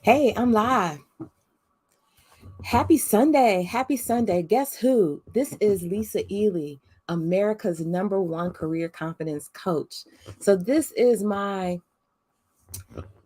Hey, I'm live. Happy Sunday. Happy Sunday. Guess who? This is Lisa Ely, America's #1 career confidence coach. So, this is my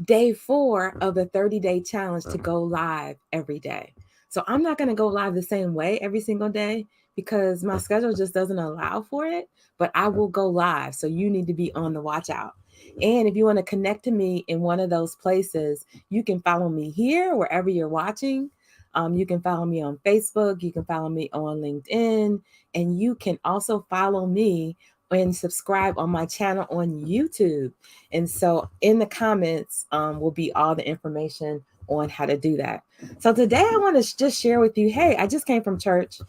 day 4 of the 30-day challenge to go live every day. So, I'm not going to go live the same way every single day because my schedule just doesn't allow for it, but I will go live. So, you need to be on the watch out. And if you want to connect to me in one of those places, you can follow me here, wherever you're watching. You can follow me on Facebook. You can follow me on LinkedIn. And you can also follow me and subscribe on my channel on YouTube. And so in the comments will be all the information on how to do that. So today I want to just share with you, hey, I just came from church.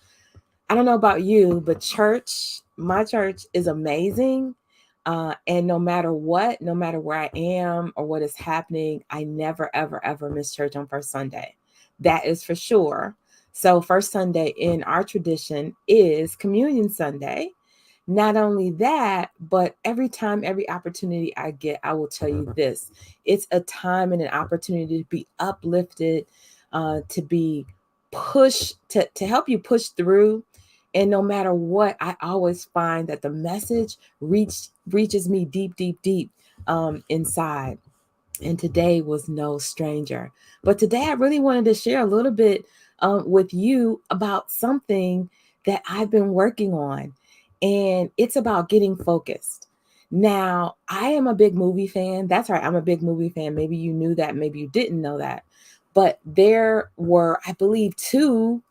I don't know about you, but my church is amazing. And no matter what, no matter where I am or what is happening, I never, ever, ever miss church on first Sunday. That is for sure. So, first Sunday in our tradition is Communion Sunday. Not only that, but every time, every opportunity I get, I will tell you this: it's a time and an opportunity to be uplifted, to be pushed, to help you push through. And no matter what, I always find that the message reaches me deep, deep, deep inside. And today was no stranger. But today I really wanted to share a little bit with you about something that I've been working on, and it's about getting focused. Now, I am a big movie fan. That's right, I'm a big movie fan. Maybe you knew that, maybe you didn't know that. But there were, I believe, two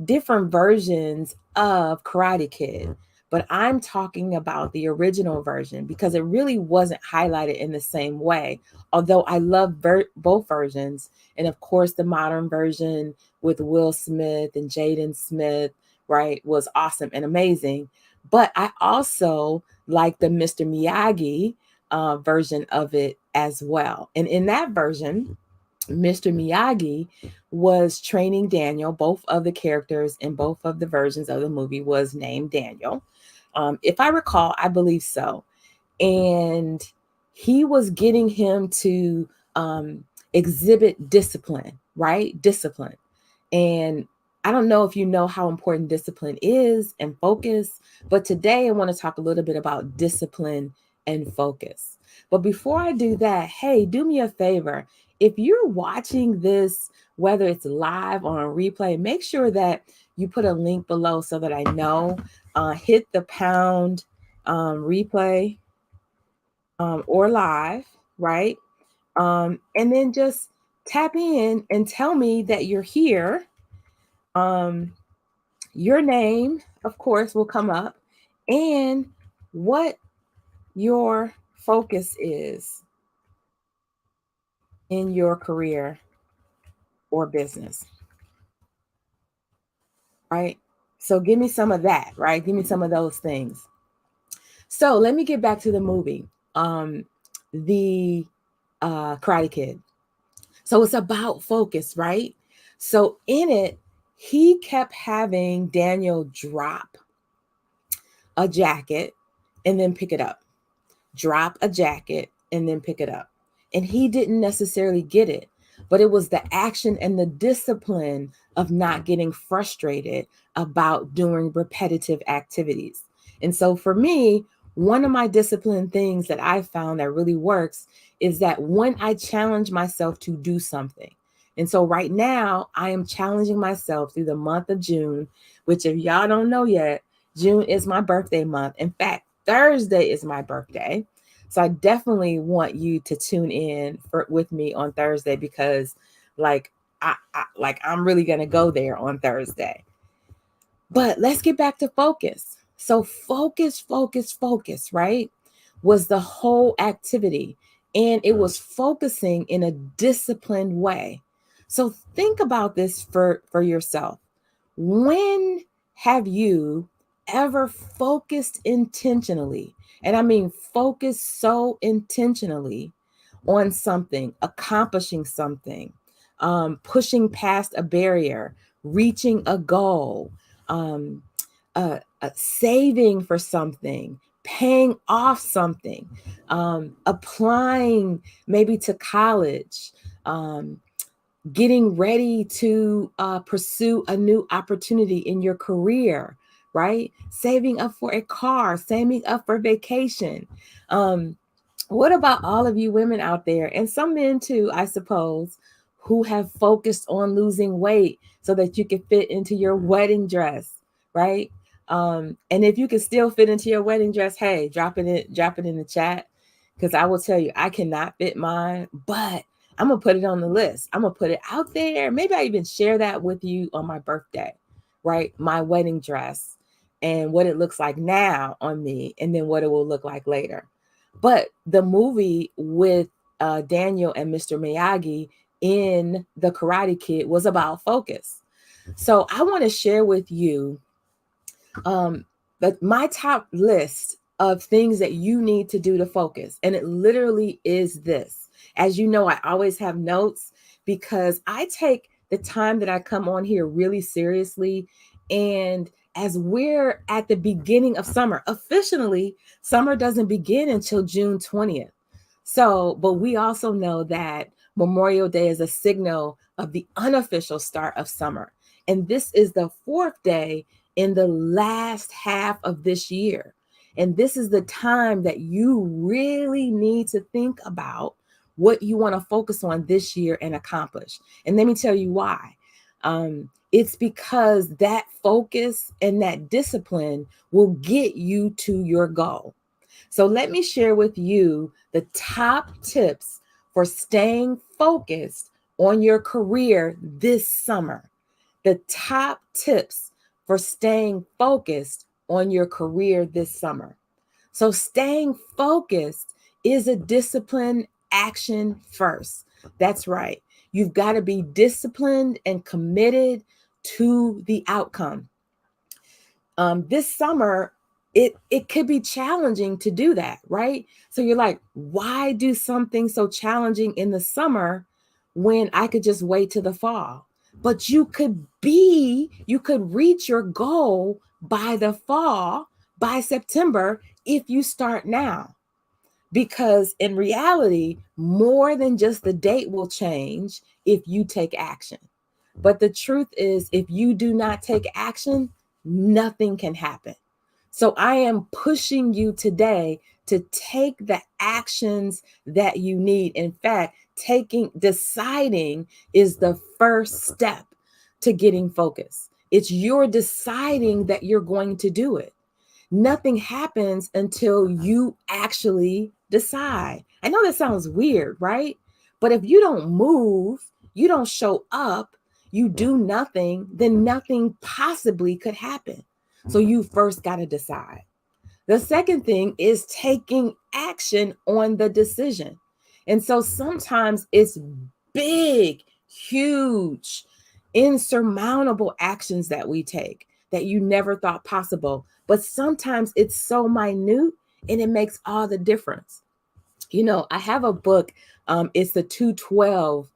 different versions of Karate Kid, but I'm talking about the original version because it really wasn't highlighted in the same way. Although I love both versions, and of course, the modern version with Will Smith and Jaden Smith, right, was awesome and amazing. But I also like the Mr. Miyagi version of it as well. And in that version, Mr. Miyagi was training Daniel. Both of the characters in both of the versions of the movie was named Daniel. If I recall, I believe so. And he was getting him to exhibit discipline, right? Discipline. And I don't know if you know how important discipline is and focus, but today I want to talk a little bit about discipline and focus. But before I do that, hey, do me a favor. If you're watching this, whether it's live or on replay, make sure that you put a link below so that I know. Hit the pound replay or live, right? And then just tap in and tell me that you're here. Um, your name, of course, will come up, and what your focus is in your career or business, right? So give me some of that, right? Give me some of those things. So let me get back to the movie, the Karate Kid. So it's about focus, right? So in it, he kept having Daniel drop a jacket and then pick it up, drop a jacket and then pick it up. And he didn't necessarily get it, but it was the action and the discipline of not getting frustrated about doing repetitive activities. And so for me, one of my discipline things that I found that really works is that when I challenge myself to do something. And so right now, I am challenging myself through the month of June, which, if y'all don't know yet, June is my birthday month. In fact, Thursday is my birthday. So I definitely want you to tune in with me on Thursday because like I'm really going to go there on Thursday. But let's get back to focus. So focus, right? Was the whole activity, and it was focusing in a disciplined way. So think about this for yourself. When have you ever focused intentionally? And I mean focus so intentionally on something, accomplishing something, pushing past a barrier, reaching a goal, um, saving for something, paying off something, applying maybe to college, um, getting ready to pursue a new opportunity in your career, right? Saving up for a car, saving up for vacation. What about all of you women out there, and some men too, I suppose, who have focused on losing weight so that you can fit into your wedding dress, right? And if you can still fit into your wedding dress, hey, drop it in the chat, because I will tell you, I cannot fit mine, but I'm gonna put it on the list. I'm gonna put it out there. Maybe I even share that with you on my birthday, right? My wedding dress and what it looks like now on me, and then what it will look like later. But the movie with Daniel and Mr. Miyagi in The Karate Kid was about focus. So I want to share with you um, my top list of things that you need to do to focus. And it literally is this. As you know, I always have notes because I take the time that I come on here really seriously. And as we're at the beginning of summer, officially, summer doesn't begin until June 20th. So, but we also know that Memorial Day is a signal of the unofficial start of summer. And this is the fourth day in the last half of this year. And this is the time that you really need to think about what you want to focus on this year and accomplish. And let me tell you why. It's because that focus and that discipline will get you to your goal. So let me share with you the top tips for staying focused on your career this summer. The top tips for staying focused on your career this summer. So staying focused is a disciplined action first. That's right. You've got to be disciplined and committed to the outcome. This summer, it could be challenging to do that, right? So you're like, why do something so challenging in the summer when I could just wait to the fall? But you could reach your goal by the fall, by September, if you start now. Because in reality, more than just the date will change if you take action. But the truth is, if you do not take action, nothing can happen. So I am pushing you today to take the actions that you need. In fact, deciding is the first step to getting focused. It's your deciding that you're going to do it. Nothing happens until you actually decide. I know that sounds weird, right? But if you don't move, you don't show up, you do nothing, then nothing possibly could happen. So you first got to decide. The second thing is taking action on the decision. And so sometimes it's big, huge, insurmountable actions that we take that you never thought possible. But sometimes it's so minute and it makes all the difference. You know, I have a book, it's the 212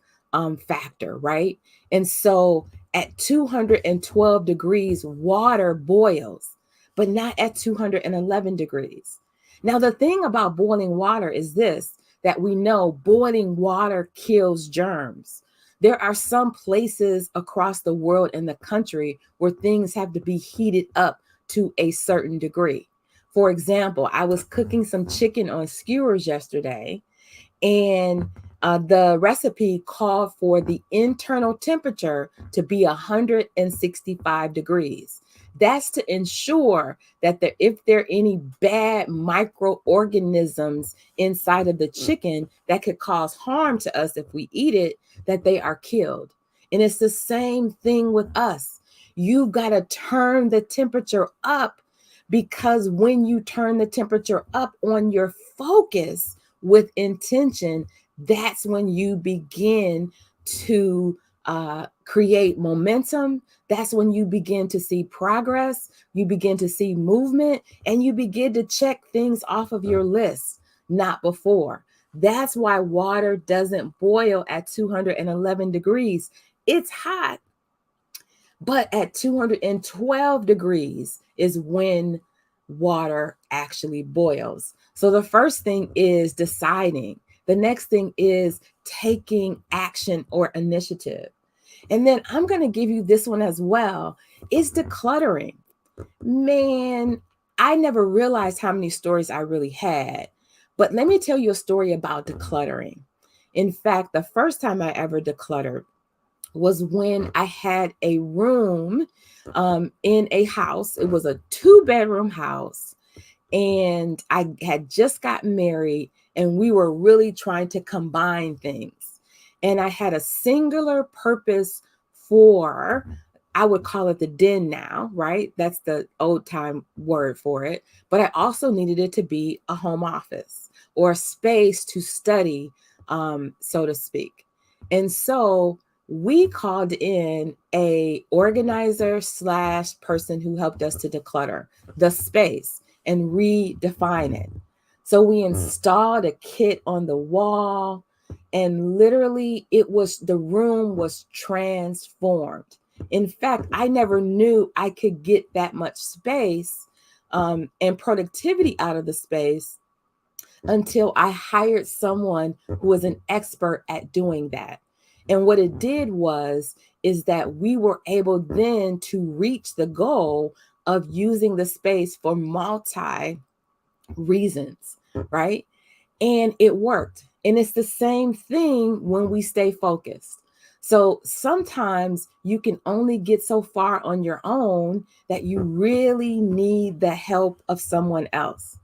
factor, right? And so at 212 degrees, water boils, but not at 211 degrees. Now, the thing about boiling water is this, that we know boiling water kills germs. There are some places across the world and the country where things have to be heated up to a certain degree. For example, I was cooking some chicken on skewers yesterday, and the recipe called for the internal temperature to be 165 degrees. That's to ensure that if there are any bad microorganisms inside of the chicken that could cause harm to us if we eat it, that they are killed. And it's the same thing with us. You've got to turn the temperature up, because when you turn the temperature up on your focus with intention, that's when you begin to create momentum. That's when you begin to see progress, you begin to see movement, and you begin to check things off of your list, not before. That's why water doesn't boil at 211 degrees. It's hot, but at 212 degrees is when water actually boils. So the first thing is deciding. The next thing is taking action or initiative. And then I'm going to give you this one as well. Is decluttering. Man, I never realized how many stories I really had. But let me tell you a story about decluttering. In fact, the first time I ever decluttered was when I had a room in a house. It was a 2-bedroom house. And I had just gotten married, and we were really trying to combine things. And I had a singular purpose for, I would call it the den now, right? That's the old time word for it. But I also needed it to be a home office or a space to study, so to speak. And so we called in a organizer slash person who helped us to declutter the space and redefine it. So we installed a kit on the wall, and literally the room was transformed. In fact, I never knew I could get that much space and productivity out of the space until I hired someone who was an expert at doing that. And what it did is that we were able then to reach the goal of using the space for multi reasons, right? And it worked. And it's the same thing when we stay focused. So sometimes you can only get so far on your own that you really need the help of someone else.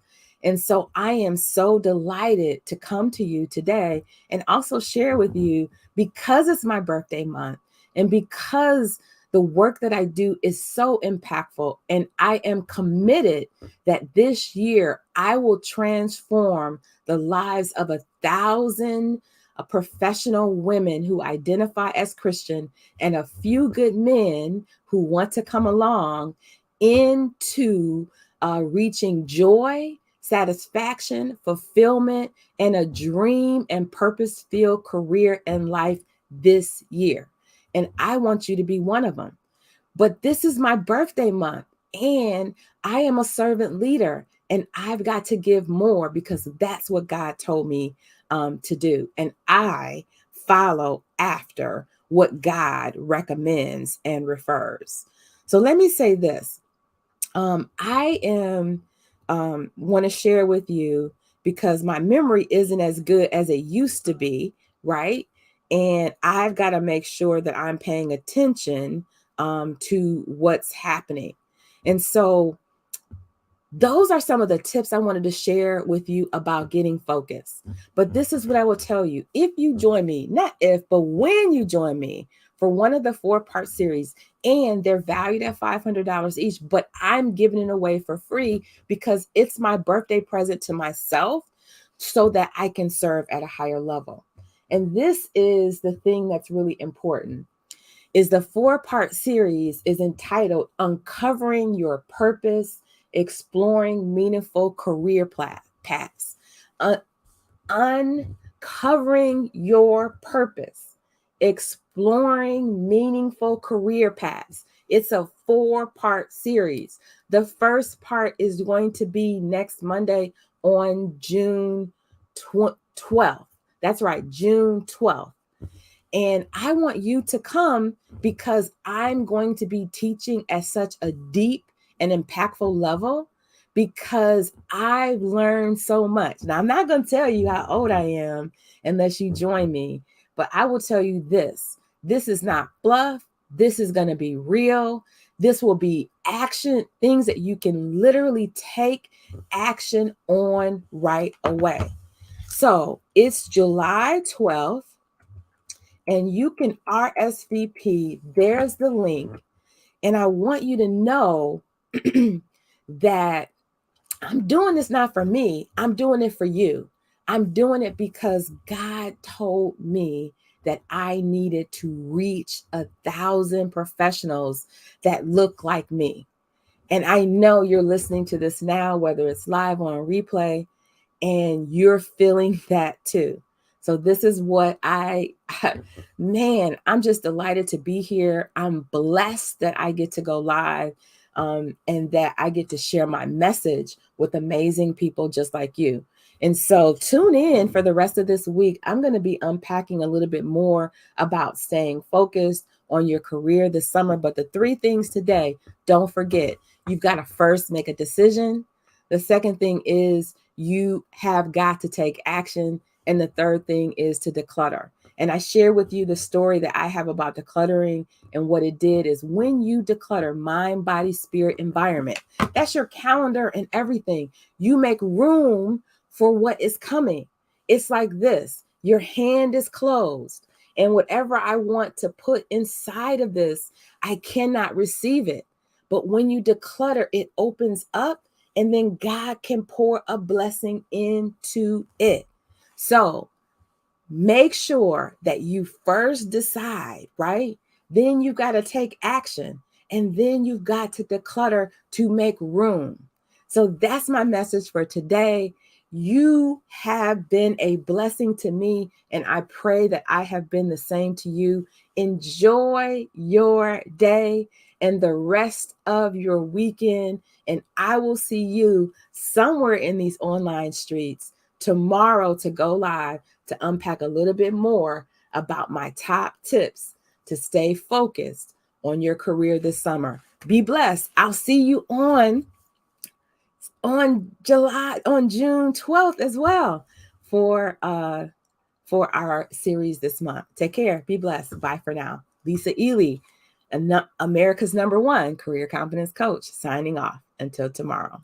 And so I am so delighted to come to you today and also share with you, because it's my birthday month and because the work that I do is so impactful, and I am committed that this year I will transform the lives of 1,000 professional women who identify as Christian and a few good men who want to come along into reaching joy, satisfaction, fulfillment, and a dream and purpose-filled career and life this year. And I want you to be one of them. But this is my birthday month, and I am a servant leader, and I've got to give more because that's what God told me to do. And I follow after what God recommends and refers. So let me say this. I am want to share with you, because my memory isn't as good as it used to be, right? And I've got to make sure that I'm paying attention to what's happening. And so those are some of the tips I wanted to share with you about getting focused. But this is what I will tell you. If you join me, not if, but when you join me for one of the 4-part series, and they're valued at $500 each, but I'm giving it away for free because it's my birthday present to myself so that I can serve at a higher level. And this is the thing that's really important. Is the 4-part series is entitled Uncovering Your Purpose, Exploring Meaningful Career Paths. Uncovering Your Purpose, Exploring Meaningful Career Paths. It's a 4-part series. The first part is going to be next Monday on June 12th. That's right, June 12th. And I want you to come because I'm going to be teaching at such a deep and impactful level, because I've learned so much. Now, I'm not going to tell you how old I am unless you join me, but I will tell you this. This is not fluff. This is going to be real. This will be action, things that you can literally take action on right away. So it's July 12th. And you can RSVP. There's the link. And I want you to know that I'm doing this not for me. I'm doing it for you. I'm doing it because God told me that I needed to reach 1,000 professionals that look like me. And I know you're listening to this now, whether it's live or on replay, and you're feeling that too. So this is what man, I'm just delighted to be here. I'm blessed that I get to go live and that I get to share my message with amazing people just like you. And so tune in for the rest of this week. I'm going to be unpacking a little bit more about staying focused on your career this summer. But the 3 things today, don't forget, you've got to first make a decision. The second thing is you have got to take action. And the third thing is to declutter. And I share with you the story that I have about decluttering. And what it did is when you declutter mind, body, spirit, environment, that's your calendar and everything. You make room for what is coming. It's like this: your hand is closed, and whatever I want to put inside of this, I cannot receive it. But when you declutter, it opens up, and then God can pour a blessing into it. So make sure that you first decide, right? Then you've got to take action, and then you've got to declutter to make room. So that's my message for today. You have been a blessing to me, and I pray that I have been the same to you. Enjoy your day and the rest of your weekend, and I will see you somewhere in these online streets tomorrow to go live to unpack a little bit more about my top tips to stay focused on your career this summer. Be blessed. I'll see you on June 12th as well for our series this month. Take care. Be blessed. Bye for now. Lisa Ely, America's #1 career confidence coach, signing off. Until tomorrow.